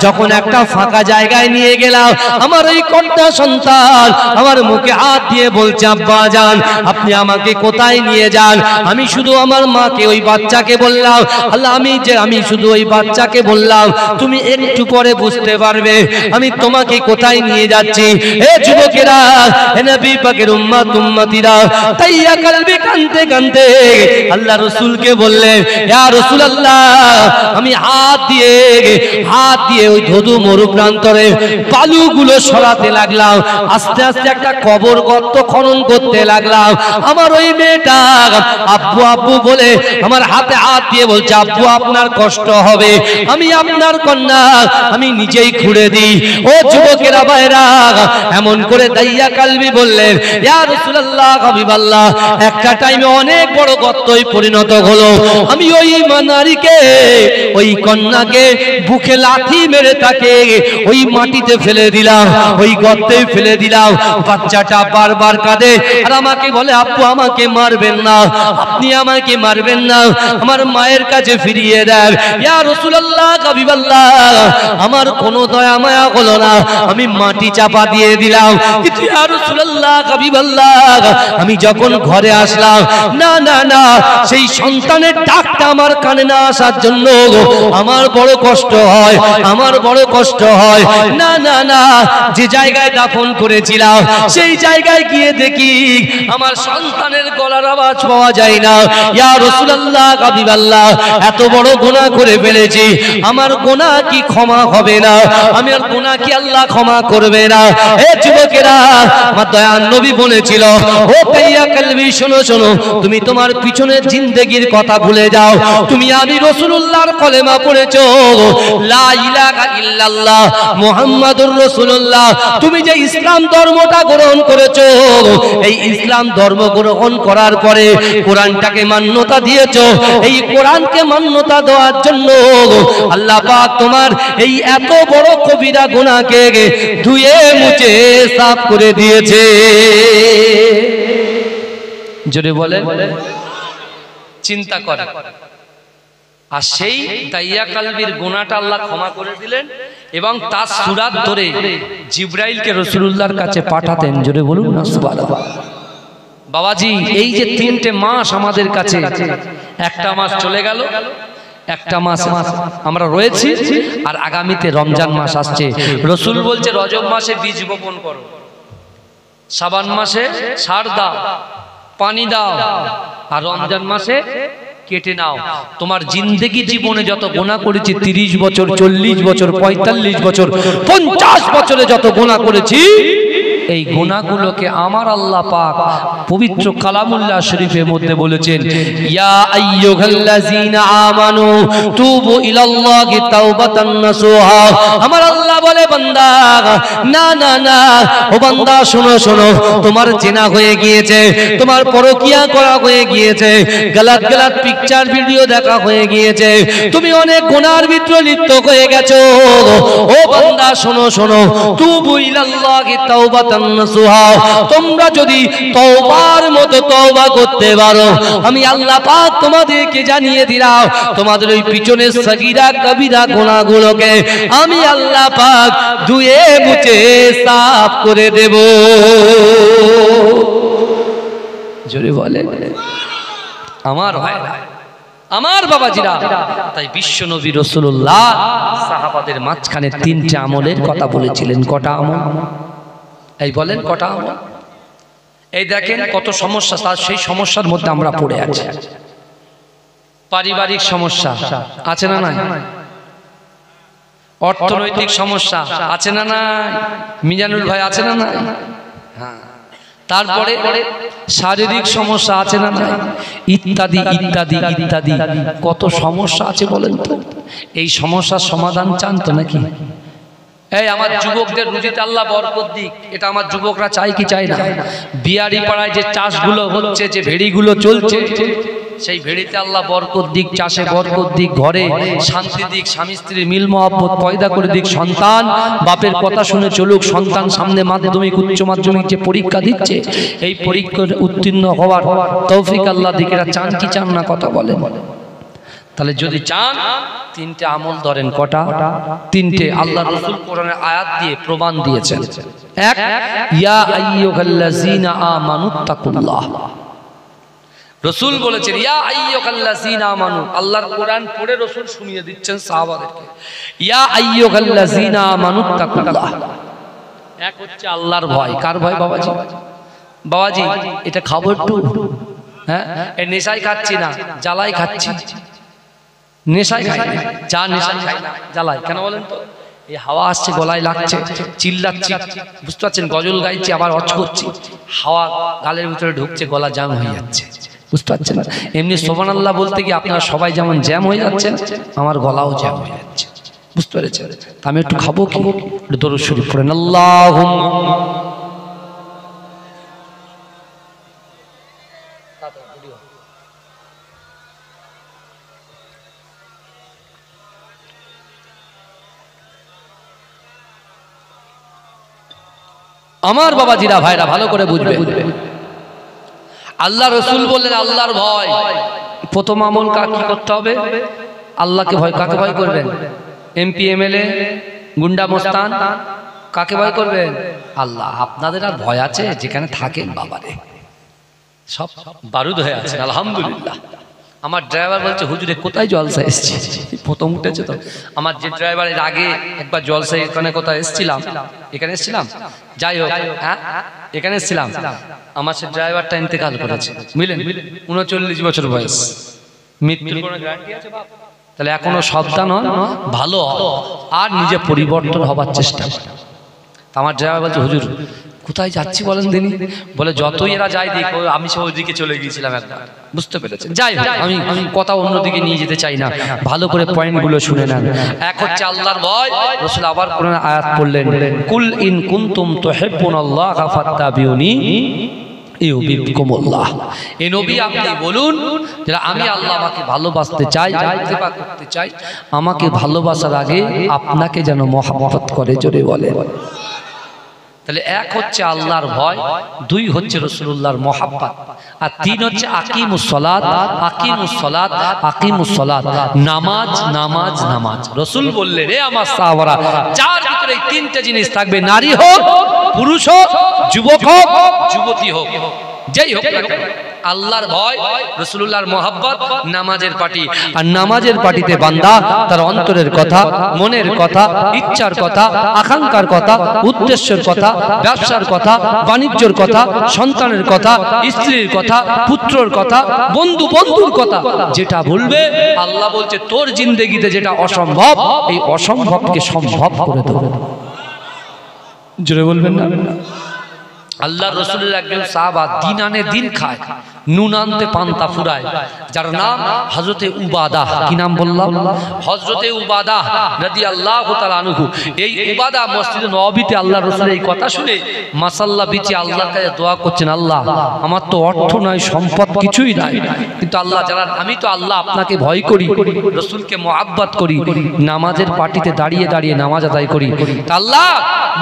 যখন একটা ফাঁকা জায়গায় নিয়ে গেলাম, আমার ওই কন্যা সন্তান আমার মুখে হাত দিয়ে বলছে, আব্বা জান আপনি আমাকে কোথায় নিয়ে যান? আমি শুধু আমার মাকে ওই বাচ্চাকে বললাম, আল্লাহ আমি শুধু ওই বাচ্চাকে বললাম, তুমি একটু পরে বুঝতে পারবে আমি তোমাকে কোথায় নিয়ে যাচ্ছি। হে যুবকেরা, হে নবী পাকের উম্মত উম্মতিরা, তাইয়া কালবি কাঁদতে কাঁদতে আল্লাহ রাসূলকে বললেন, ইয়া রাসূলুল্লাহ, আমি হাত দিয়ে ওই ধুধু মরু প্রান্তরে বালুগুলো সরাতে লাগলাম। আস্তে আস্তে একটা কবর গর্ত খনন করতে লাগলাম। আমার ওই মেয়েটা আব্বু আব্বু বলে আমার হাতে হাত দিয়ে বলছে, আব্বু আপনার কষ্ট হবে, আমি আপনার কন্যা আমি নিজেই খুঁড়ে দিই। ও যুবকেরা ভাইরা, এমন করে দাইয়া কালবি বললেন, ইয়া রাসূলুল্লাহ হাবিবাল্লাহ, একটা টাইমে অনেক বড় গর্তই পরিণত হলো। আমি ওই নারীকে, ওই কন্যাকে বুকে লাথি মেরে তাকে ওই মাটিতে ফেলে দিলাম, ওই গর্তে ফেলে দিলাম। বাচ্চাটা বারবার কাঁদে আর আমাকে বলে, আব্বু আমাকে মারবেন না, আপনি আমাকে মারবেন না, আমার মায়ের কাছে ফিরিয়ে দেন। ইয়া রাসূলুল্লাহ হাবিবাল্লাহ, আমার কোনো দয়া মায়া হলো না, আমি মাটি চাপা দিয়ে দিলাম। কিন্তু ইয়া রাসূলুল্লাহ হাবিবাল্লাহ, আমি যখন ঘরে আসলাম, না না না, সেই সন্তানের ডাকটা আমার কানে না আসার জন্য আমার বড় কষ্ট হয়, আমার বড় কষ্ট হয়। না না না, যে জায়গায় দাফন করেছিলাম সেই জায়গায় গিয়ে দেখি আমার সন্তানের গলার আওয়াজ পাওয়া যায় না। ইয়া রাসূলুল্লাহ হাবিবাল্লাহ, এত বড় গুনাহ করে ফেলেছি, আমার গুনাহ কি ক্ষমা হবে না? আমার গুনাহ কি আল্লাহ ক্ষমা করবে না? হে যুবকেরা, আমার দয়ার নবী বলেছিল, ও তাইয়া কালবি শোনো শোনো, তুমি তোমার পিছনের জিন্দেগির কথা ভুলে যাও, তুমি আমি রাসূলুল্লাহর কলেমা পড়েছো, লা ইলাহা ইল্লাল্লাহ মুহাম্মাদুর রাসূলুল্লাহ, তুমি যে ইসলাম ধর্মটা গ্রহণ করেছো, এই ইসলাম ধর্ম গ্রহণ করার পরে কোরআনটাকে মান্যতা দিয়েছো। এই কোরআনকে মান্যতা দেওয়ার জন্য আল্লাহ পাক তোমার এই এত বড় কবিরা গুনাহকে ধুয়ে মুছে সাফ করে দিয়েছে। জোরে বলে, চিন্তা করে। আর সেই দাইয়া কালবির গুনাহটা আল্লাহ ক্ষমা করে দিলেন এবং তার সুরাত ধরে জিবরাইলকে রাসূলুল্লাহর কাছে পাঠাতেন। জোরে বলুন না সুবহানাল্লাহ। বাবাজি, এই যে 3টে মাস আমাদের কাছে, একটা মাস চলে গেল, একটা মাস আমরা রয়েছি, আর আগামীতে রমজান মাস আসছে। রাসূল বলছে, রজব মাসে বীজ বপন করো, শাবান মাসে সার দাও, পানি দাও, আর রমজান মাসে কেটে নাও। তোমার জিন্দেগি জীবনে যত গুনাহ করেছি, 30 বছর, 40 বছর, 45 বছর, 50 বছরে যত গুনাহ করেছি, এই গুনাহগুলোকে আমার আল্লাহ পাক পবিত্র কালামুল্লাহ শরীফের মধ্যে বলেছেন, ইয়া আইয়ুহাল্লাযীনা আমানু তুবু ইলাল্লাহি তাওবাতান নাসুহা। আমার আল্লাহ বলে, বান্দা, না না না, ও বান্দা শোনো শোনো, তোমার জেনা হয়ে গিয়েছে, তোমার পরকিয়া করা হয়ে গিয়েছে, গলত গলত পিকচার ভিডিও দেখা হয়ে গিয়েছে, তুমি অনেক গুনাহর ভিতরে লিপ্ত হয়ে গেছো। ও বান্দা শোনো শোনো, তুবু ইলাল্লাহি তাওবাতান নাসুহা, তোমরা যদি তওবার মতো তওবা করতে পারো, আমি আল্লাহ পাক তোমাদেরকে জানিয়ে দিলাম, তোমাদের ওই পিছনের সগীরা কবিরা গুনাহগুলোকে আমি আল্লাহ পাক ধুয়ে মুছে সাফ করে দেব। জোরে বলে আমার ভাইরা, আমার বাবাজিরা। তাই বিশ্ব নবী রাসূলুল্লাহ সাহাবাদের মাঝখানে 3টে আমলের কথা বলেছিলেন। কটা আমল? এই বলেন কটা আমল? এই দেখেন কত সমস্যা, তার সেই সমস্যার মধ্যে আমরা পড়ে আছি। পারিবারিক সমস্যা আছে না নাই? অর্থনৈতিক সমস্যা আছে না নাই? মিজানুল ভাই আছে না নাই? হ্যাঁ। তারপরে শারীরিক সমস্যা আছে না নাই? ইত্যাদি ইত্যাদি ইত্যাদি কত সমস্যা আছে বলেন তো। এই সমস্যার সমাধান চান তো নাকি? এই আমার যুবকদের রুজিতে আল্লাহ বরকত দিক, এটা আমার যুবকরা চায় কি চায় না? বিয়ারি পাড়ায় যে চাষগুলো হচ্ছে, যে ভেড়িগুলো চলছে, সেই ভেড়িতে আল্লাহ বরকত দিক, চাষে বরকত দিক, ঘরে শান্তি দিক, স্বামী স্ত্রীর মিল মহব্বত পয়দা করে দিক, সন্তান বাপের কথা শুনে চলুক, সন্তান সামনে মাধ্যমিক উচ্চ মাধ্যমিক যে পরীক্ষা দিচ্ছে, এই পরীক্ষার উত্তীর্ণ হওয়ার তৌফিক আল্লাহ দিক। এরা চান কি চান না কথা বলেন? তাহলে যদি চান তিনটে আমল ধরেন। কটা? তিনটে। আল্লাহ রাসূল কোরআনের আয়াত দিয়ে প্রমাণ দিয়েছেন। এক, ইয়া আইয়ুহাল্লাযীনা আমানুত্তাকুল্লাহ। রাসূল বলেছেন ইয়া আইয়ুহাল্লাযীনা আমানু। আল্লাহর কোরআন পড়ে রাসূল শুনিয়ে দিচ্ছেন সাহাবাদেরকে, ইয়া আইয়ুহাল্লাযীনা আমানুত্তাকুল্লাহ। এক হচ্ছে আল্লাহর ভয়। কার ভয় বাবাজি? বাবাজি এটা খাবো একটু, হ্যাঁ এই নেশাই খাচ্ছি না, জ্বালাই খাচ্ছি। নেশায় খাই না, চা নেশায় খাই না, জ্বালাই কেন বলেন তো? এই হাওয়া আসছে, গলায় লাগছে, চিল্লাচ্ছি, বুঝতে পারছেন? গজল গাইছি, আবার অচ করছি, হাওয়া গালের ভিতরে ঢুকছে, গলা জ্যাম হয়ে যাচ্ছে, বুঝতে পারছেন? এমনি সুবহানাল্লাহ বলতে গিয়ে আপনারা সবাই যেমন জ্যাম হয়ে যাচ্ছেন, আমার গলাও জ্যাম হয়ে যাচ্ছে, বুঝতে পেরেছেন? আমি একটু খাবো কি? একটু দরুদ শরীফ পড়েন, আল্লাহুম্মা। আমার বাবাজিরা ভাইরা ভালো করে বুঝবে, আল্লাহ রাসূল বললেন আল্লাহর ভয়। প্রথম আমল কি করতে হবে? আল্লাহকে ভয়। কাকে ভয় করবেন? এমপি এমএলএ গুন্ডা মোস্তান? কাকে ভয় করবেন? আল্লাহ। আপনাদের আর ভয় আছে? যেখানে থাকেন বাবারে সব বারুদ হয়ে আছে। আলহামদুলিল্লাহ। আমার ড্রাইভার বলছে হুজুরে কোথায় জলসা এসেছি, প্রথম উঠেছে তো। আমার যে ড্রাইভার এর আগে একবার জলসা এখানে কোথায় এসেছিলাম, এখানে এসেছিলাম, যাই হোক হ্যাঁ এখানে এসেছিলাম, আমার সে ড্রাইভারটা ইন্তেকাল করেছে, বুঝলেন? 39 বছর বয়স, মৃত্যুর কোনো গ্যারান্টি আছে বাপ? তাহলে এখনো সাবধান হন, ভালো আর নিজে পরিবর্তন হবার চেষ্টা করেন। আমার ড্রাইভার বলছে হুজুর কোথায় যাচ্ছি বলেন দিনই? বলে যতই এরা যায় দেখো, আমি সব ওইদিকে চলে গিয়েছিলাম একবার, বুঝতে পেরেছেন? যাই হোক আমি কথা অন্যদিকে নিয়ে যেতে চাই না, ভালো করে পয়েন্টগুলো শুনে নেন। এক হচ্ছে আল্লাহর ভয়। রাসূল আবার কোরআন আয়াত পড়লেন, কুল ইন কুনতুম তুহিব্বুনাল্লাহা ফাত্তাবিউনি ইউহিব্বুকুমুল্লাহ। এই নবী আপনি বলুন যে আমি আল্লাহ আমাকে ভালোবাসতে চাই, ইত্তেবা করতে চাই, আমাকে ভালোবাসার আগে আপনাকে যেন মহব্বত করে, জোরে বলে। তাহলে এক হচ্ছে আল্লাহর ভয়, দুই হচ্ছে রাসূলুল্লাহর মহব্বত, আর তিন হচ্ছে আকিমুস সালাত, আকিমুস সালাত, আকিমুস সালাত। নামাজ নামাজ নামাজ। রাসূল বললেন রে আমার সাহাবারা, যার ভিতরে এই তিনটা জিনিস থাকবে, নারী হোক, পুরুষ হোক, যুবক হোক, যুবতী হোক, যেই হোক না কেন, আল্লাহর ভয়, রাসূলুল্লাহর মহব্বত, নামাজের পার্টি। আর নামাজের পার্টিতে বান্দা তার অন্তরের কথা, মনের কথা, ইচ্ছার কথা, আকাঙ্ক্ষার কথা, উদ্দেশ্যের কথা, ব্যবসার কথা, বাণিজ্যের কথা, সন্তানের কথা, স্ত্রীর কথা, পুত্রর কথা, বন্ধুর কথা, যেটা বলবে আল্লাহ বলছে তোর জিন্দেগিতে যেটা অসম্ভব, এই অসম্ভবকে সম্ভব করে দেবো। জোরে বলবেন না? আল্লাহ রাসূলের একজন সাহাবা দিন আনে দিন খায়, নুন আনতে পান্তা ফুরায়, যার নাম হযরতে উবাদা। কি নাম বললাম? হযরতে উবাদা রাদিয়াল্লাহু তাআলা আনহু। এই উবাদা মসজিদে নববীতে আল্লাহ রাসূলের এই কথা শুনে মাশাআল্লাহ বিচে আল্লাহর কাছে দোয়া করছেন, আল্লাহ আমার তো অর্থ নাই, সম্পদ কিছুই নাই, কিন্তু আল্লাহ জানান আমি তো আল্লাহ আপনাকে ভয় করি, রাসূলকে মহব্বত করি, নামাজের পার্টিতে দাঁড়িয়ে দাঁড়িয়ে নামাজ আদায় করি। আল্লাহ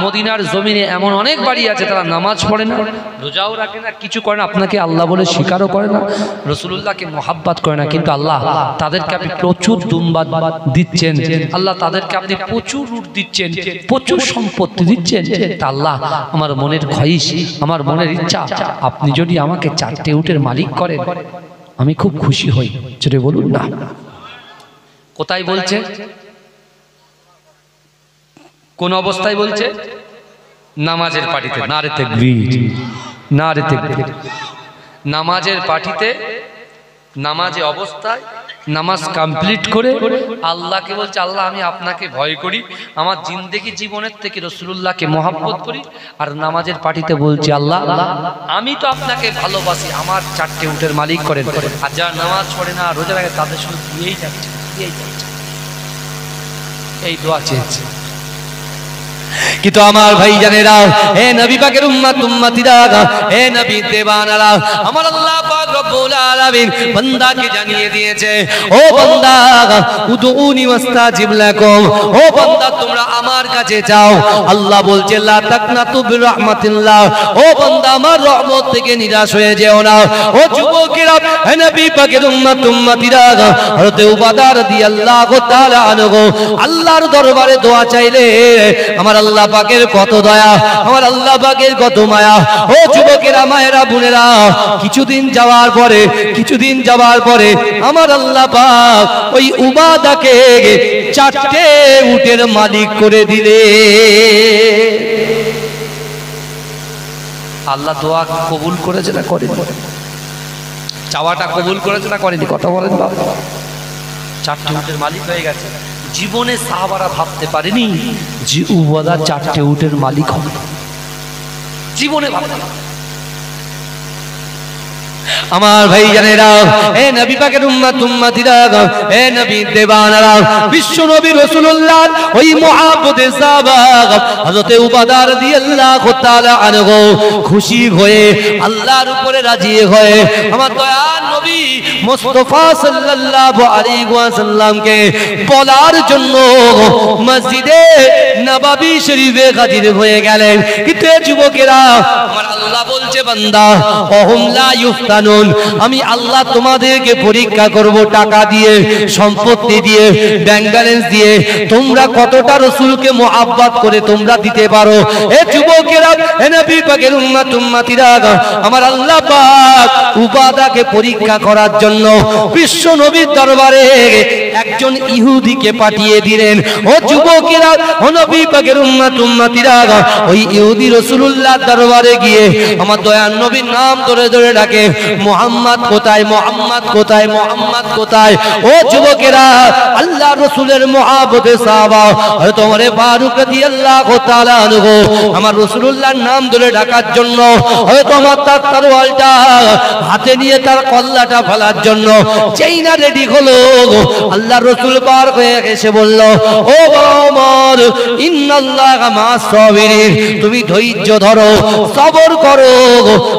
মদিনার জমিনে এমন অনেক বাড়ি আছে তারা নামাজ পড়ে না, রোজাও রাখে না, কিছু করে না, আপনাকে আল্লাহ বলে স্বীকারও করে না, রাসূলুল্লাহকে মহব্বত করে না, কিন্তু আল্লাহ তাদেরকে আপনি প্রচুর দুম্বা দিচ্ছেন, আল্লাহ তাদেরকে আপনি প্রচুর উট দিচ্ছেন, প্রচুর সম্পত্তি দিচ্ছেন। তা আল্লাহ আমার মনের খয়েশ, আমার মনের ইচ্ছা, আপনি যদি আমাকে 4টে উটের মালিক করেন আমি খুব খুশি হই। জোরে বলুন না। কোথায় বলছে? কোন অবস্থায় বলছে? নামাজের পার্টিতে। নারে তাকবীর, নারে তাকবীর। নামাজের পার্টিতে, নামাজে অবস্থায়, নামাজ কমপ্লিট করে আল্লাহকে বলছে আল্লাহ আমি আপনাকে ভয় করি, আমার জিন্দেগি জীবনের থেকে রাসূলুল্লাহকে মহব্বত করি। আর নামাজের পার্টিতে বলছে আল্লাহ আমি তো আপনাকে ভালোবাসি, আমার 4টে উটের মালিক করেন। আর যারা নামাজ পড়ে না, রোজা রাখে, তাদের শুধু দিয়েই যাচ্ছে, দিয়েই যাচ্ছে। এই দোয়া চেয়েছে। কিন্তু আমার ভাই জানেরা, হে নবী পাকের উম্মত উম্মতিরা, হে নবী দেবানারা, আমার আল্লাহ পাক রব্বুল আলামিন বান্দাকে জানিয়ে দিয়েছে, ও বান্দা উদউনি ওয়াস্তাজিব লাকুম, ও বান্দা তোমরা আমার কাছে যাও। আল্লাহ বলছে লা তাকনাতু বির রাহমাতিল্লাহ, ও বান্দা আমার রহমত থেকে নিরাশ হয়ে যেও না। ও যুবকেরা, হে নবী পাকের উম্মত উম্মতিরা, হযরত উবাদা রাদিয়াল্লাহু তাআলা আনহু আল্লাহর দরবারে দোয়া চাইলে আমার আল্লাহ পাকের কত দয়া, আমার আল্লাহ পাকের কত মায়া। ও যুবকেরা, মায়েরা, বোনেরা, কিছুদিন যাওয়ার পরে আমার আল্লাহ পাক ওই উবাদাকে 4টে উটের মালিক করে দিলে। আল্লাহ দোয়া কবুল করেছে না করেনি? চাওয়াটা কবুল করেছে না করেনি? কথা বলেন বাবা। 4টে উটের মালিক হয়ে গেছে। জীবনে সাহাবারা ভাবতে পারেনি যে উবাদা 4টে উটের মালিক হবে, জীবনে ভাবতে। আমার ভাই জানেরা, হে নবী পাকের উম্মত উম্মতিরা, হে নবী দেবানারা, বিশ্ব নবী রাসূলুল্লাহ ওই মুহাব্বতে সাহাবা হযরত উবাদা রাদিয়াল্লাহু তাআলা আনহু খুশি হয়ে আল্লাহর উপরে রাজি হয়ে আমার দয়ার নবী মুস্তাফা সাল্লাল্লাহু আলাইহি ওয়াসাল্লামকে বলার জন্য মসজিদে নববী শরীফে হাজির হয়ে গেলেন। কিন্তু যুবকেরা, আমার আল্লাহ বলছে বান্দা ওহুম লা ইফতানুন, আমি আল্লাহ তোমাদেরকে পরীক্ষা করব টাকা দিয়ে, সম্পত্তি দিয়ে, ব্যাংক ব্যালেন্স দিয়ে, তোমরা কতটা রাসূলকে মুহাব্বত করে তোমরা দিতে পারো। এ যুবকেরা, হে নবী পাকের উম্মত উম্মতিরা, আমার আল্লাহ পাক উবাদাকে পরীক্ষা করার জন্য বিশ্ব নবীর দরবারে একজন ইহুদিকে পাঠিয়ে দিলেন। ও যুবকেরা, ও নবী পাকের উম্মত উম্মতিরা, ওই ইহুদি রাসূলুল্লাহর দরবারে গিয়ে আমার দয়ার নবীর নাম ধরে ধরে ডাকে, মুহাম্মদ কোথায়, মুহাম্মদ কোথায়, মুহাম্মদ কোথায়। ও যুবকেরা, আল্লাহ রাসূলের মুহাব্বতে সাহাবা হযরত ওমর ফারুক রাদিয়াল্লাহু তাআলা আনহু আমার রাসূলুল্লাহর নাম ধরে ডাকার জন্য হযরত ওমর তার তরোয়ালটা হাতে নিয়ে তার কল্লাটা ফেলার জন্য যেই না রেডি হলো, আল্লাহ রাসূল পার হয়ে এসে বলল, ও ওমর, ইন্নাল্লাহা মা'আস সাবিরিন, তুমি ধৈর্য ধরো, সবর করো,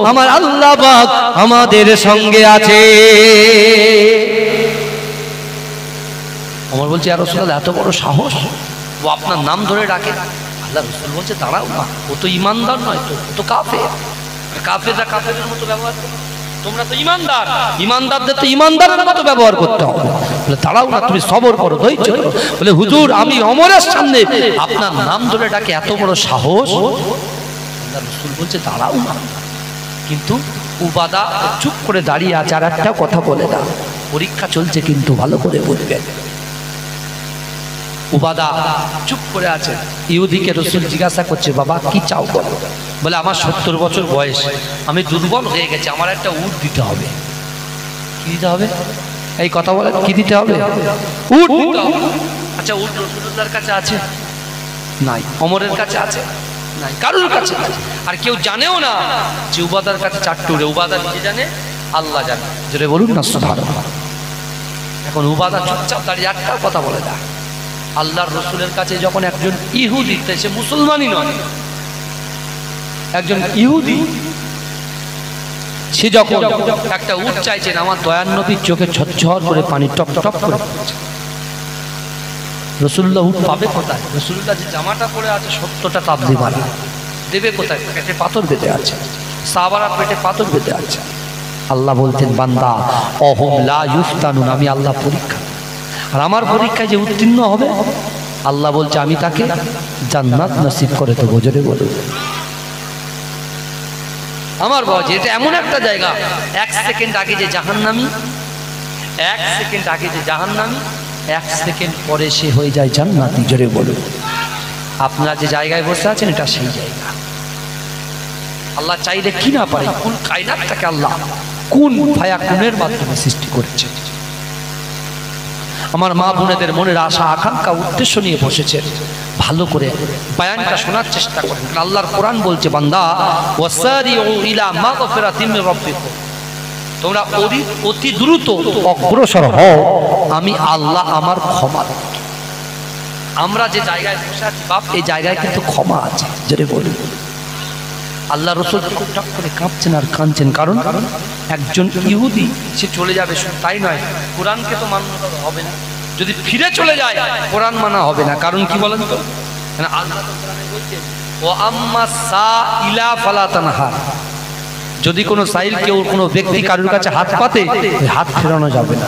আমার আল্লাহ পাক আমাদের সঙ্গে আছে। ওমর বলছে, ইয়া রাসূলুল্লাহ, এত বড় সাহস, ও আপনার নাম ধরে ডাকে। আল্লাহ রাসূল বলছে, দাঁড়াও না, ও তো ঈমানদার নয়, তো ও তো কাফের। কাফেররা কাফেরের মতো ব্যবহার করে, তোমরা তো ঈমানদার, ঈমানদারদের তো ঈমানদারের মতো ব্যবহার করতে হবে। বলে দাঁড়াও না, তুমি সবর করো, ধৈর্য ধরো। বলে হুজুর, আমি ওমরের সামনে আপনার নাম ধরে ডাকে, এত বড় সাহস। আল্লাহ রাসূল বলছে, দাঁড়াও না। কিন্তু উবাদা চুপ করে দাঁড়িয়ে আছে, আর একটা কথা বলে না, পরীক্ষা চলছে কিন্তু ভালো করে বুঝবেন। উবাদা চুপ করে আছে। ইহুদিকে রাসূল জিজ্ঞাসা করছে, বাবা কি চাও বলো। বলে আমার 70 বছর বয়স, আমি দুর্বল হয়ে গেছি, আমার একটা উট দিতে হবে। কি দিতে হবে? এই কথা বলে, কি দিতে হবে? উট দিতে হবে। আচ্ছা, উট রাসূলুল্লাহর কাছে আছে? নাই। ওমরের কাছে আছে? নাই। কারোর কাছে নাই। আর কেউ জানেও না যে উবাদার কাছে 4টে উট। উবাদা নিজে জানে, আল্লাহ জানে। জোরে বলুন না সুবহানাল্লাহ। এখন উবাদা চুপচাপ দাঁড়িয়ে একটা কথা বলে না, আল্লাহর রাসূলের কাছে যখন একজন ইহুদি, সে মুসলমানই নয়, একজন ইহুদি, সে যখন একটা উট চাইছেন, আমার দয়ার নবীর চোখে ঝরঝর করে পানি টপ টপ করে পড়ছে। রাসূলুল্লাহ উট পাবে কোথায়? রাসূলুল্লাহ যে জামাটা পরে আছে 70টা তাবলি মারা, দেবে কোথায়? পেটে পাথর বেঁধে আছে, সাহাবারা পেটে পাথর বেঁধে আছে। আল্লাহ বলতেন, বান্দা অহুম লা ইফতানুন, আমি আল্লাহ পরীক্ষা, আর আমার পরীক্ষায় যে উত্তীর্ণ হবে, আল্লাহ বলছে আমি তাকে জান্নাত নসিব করে দেবো। জোরে বলুন। আমার বাবা, এটা এমন একটা জায়গা, 1 সেকেন্ড আগে যে জাহান্নামী, 1 সেকেন্ড আগে যে জাহান্নামী, 1 সেকেন্ড পরে সে হয়ে যায় জান্নাতি। জোরে বলুন। আপনারা যে জায়গায় বসে আছেন, এটা সেই জায়গা। আল্লাহ চাইলে কি না পারে, কোন কায়নাতটাকে আল্লাহ কোন ফায়াকুনের মাধ্যমে সৃষ্টি করেছে। আমার মা বোনেদের মনের আশা আকাঙ্ক্ষা উদ্দেশ্য নিয়ে বসেছেন, ভালো করে বয়ানটা শোনার চেষ্টা করেন। আল্লাহর কোরআন বলছে, বান্দা ওয়াসারিউ ইলা মাগফিরাতিম মির রাব্বিকুম, তোমরা অতি দ্রুত অগ্রসর হও, আমি আল্লাহ আমার ক্ষমা। আমরা যে জায়গায় বসে আছি বাপ, এই জায়গায় কিন্তু ক্ষমা আছে, যেটা বলি। আল্লাহ রসুল টক করে কাঁপছেন আর কাঁদছেন, কারণ একজন ইহুদি সে চলে যাবে, তাই নয়, কোরআনকে তো মানা হবে না। যদি ফিরে চলে যায় কোরআন মানা হবে না, কারণ কি বলেন তো, আল্লাহ তো কোরআনে বলছেন ও আম্মা সাইলা ফালা তানহার, যদি কোনো সাইল কেউ কোনো ব্যক্তি কারোর কাছে হাত পাতে হাত ফেরানো যাবে না।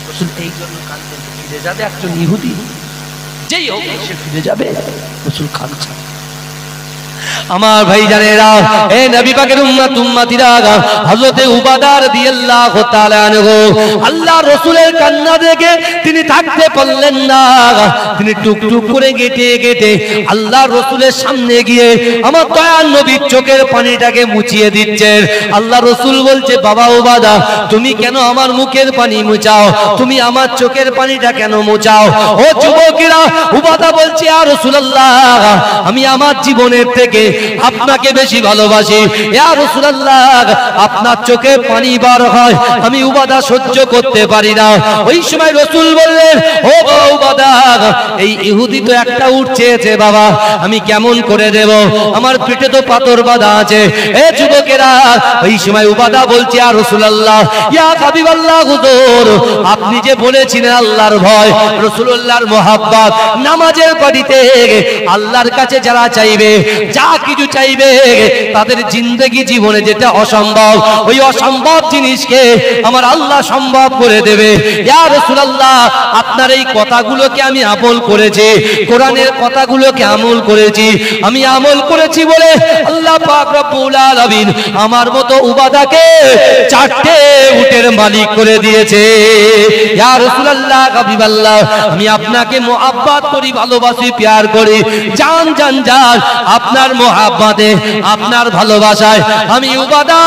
রসুল এই জন্য কাঁদছেন, ফিরে যাবে একজন ইহুদি, যেই হোক সে ফিরে যাবে, রসুল কাঁদছেন। আমার ভাই জানেরা, এ নবী পাকের উম্মত উম্মতিরা, হযরতে উবাদা রাদিয়াল্লাহু তাআলা আনহু আল্লাহর রাসূলের কান্না দেখে তিনি থাকতে পারলেন না, তিনি টুকটুক করে গেটে গেটে আল্লাহর রাসূলের সামনে গিয়ে আমার দয়ার নবীর চোখের পানিটাকে মুছিয়ে দিচ্ছেন। আল্লাহর রাসূল বলছে, বাবা উবাদা, তুমি কেন আমার মুখের পানি মুছাও, তুমি আমার চোখের পানিটা কেন মুছাও? ও যুবকেরা, উবাদা বলছে, ইয়া রাসূলুল্লাহ, আমি আমার জীবনের থেকে আপনাকে বেশি ভালোবাসি, ইয়া রাসূলুল্লাহ, আপনার চোখে পানি বার হয়, আমি উবাদা সহ্য করতে পারি না। ওই সময় রাসূল বললেন, ও উবাদা, এই ইহুদি তো একটা উট চেয়েছে বাবা, আমি কেমন করে দেব, আমার পেটে তো পাথর বাঁধা আছে। এ যুবকেরা, ওই সময় উবাদা বলছে, ইয়া রাসূলুল্লাহ, ইয়া হাবিবাল্লাহ, হুজুর, আপনি যে বলেছিলেন আল্লাহর ভয়, রাসূলুল্লাহর মহব্বত, নামাজের পাটিতে আল্লাহর কাছে যারা চাইবে, যা কিছু চাইবে, তাদের জিন্দেগি জীবনে যেটা অসম্ভব, ওই অসম্ভব জিনিসকে আমার আল্লাহ সম্ভব করে দেবে। ইয়া রাসূলুল্লাহ, আপনার এই কথাগুলোকে আমি আমল করেছি, কোরআনের কথাগুলোকে আমল করেছি, আমি আমল করেছি বলে আল্লাহ পাক রব্বুল আলামিন আমার মতো উবাদাকে 4টে উটের মালিক করে দিয়েছে। ইয়া রাসূলুল্লাহ, হাবিবাল্লাহ, আমি আপনাকে মুহাব্বত করি, ভালোবাসি, প্যার করি, জান জান জান, আপনার মুহাব্বতে, আপনার ভালোবাসায় আমি উবাদা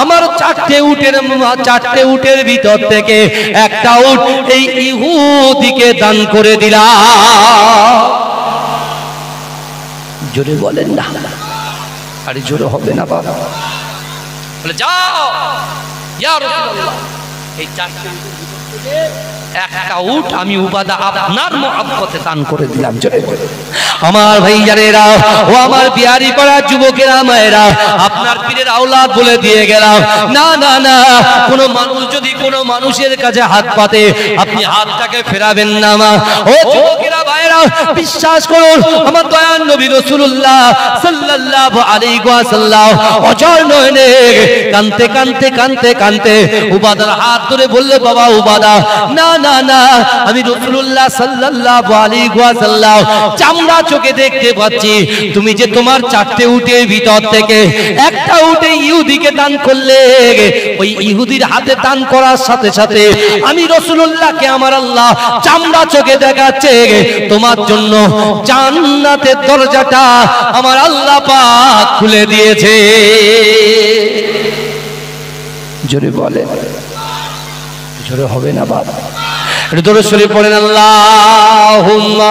আমার 4টে উটের ভিতর থেকে একটা উট এই ইহুদিকে দান করে দিলাম। জোরে বলেন না, আরে জোরে হবে না বাবা, বলে যাও ইয়া রাসূলুল্লাহ, এই 4টে উটের ভিতর থেকে একটা উট আমি উবাদা আপনার মুহাব্বতে দান করে দিলাম। জোরে বলে আমার ভাই জানেরা, ও আমার বিহারি পাড়া যুবকেরা, মায়েরা, আপনার পীরের আওলাদ বলে দিয়ে গেলাম, না না না, কোন মানুষ যদি কোন মানুষের কাছে হাত পাতে আপনি হাতটাকে ফেরাবেন না। মা ও যুবকেরা, ভাইরা, বিশ্বাস করুন, আমার দয়ার নবী রাসূলুল্লাহ সাল্লাল্লাহু আলাইহি ওয়াসাল্লাম অজর নয়নে কাঁদতে কাঁদতে কাঁদতে কাঁদতে উবাদার হাত ধরে বললে, বাবা উবাদা, না না না, আমি রাসূলুল্লাহ সাল্লাল্লাহু আলাইহি ওয়াসাল্লাম চামড়া চোখে দেখতে পাচ্ছি, তুমি যে তোমার 4টে উটের ভিতর থেকে একটা উটে ইহুদিকে দান করলে, ওই ইহুদির হাতে দান করার সাথে সাথে আমি রাসূলুল্লাহকে আমার আল্লাহ চামড়া চোখে দেখাচ্ছে, তোমার জন্য জান্নাতের দরজাটা আমার আল্লাহ পাক খুলে দিয়েছে। জোরে বলে, জোরে হবে না বাবা, এটা দরুদ শরীফ পড়েন, আল্লাহুম্মা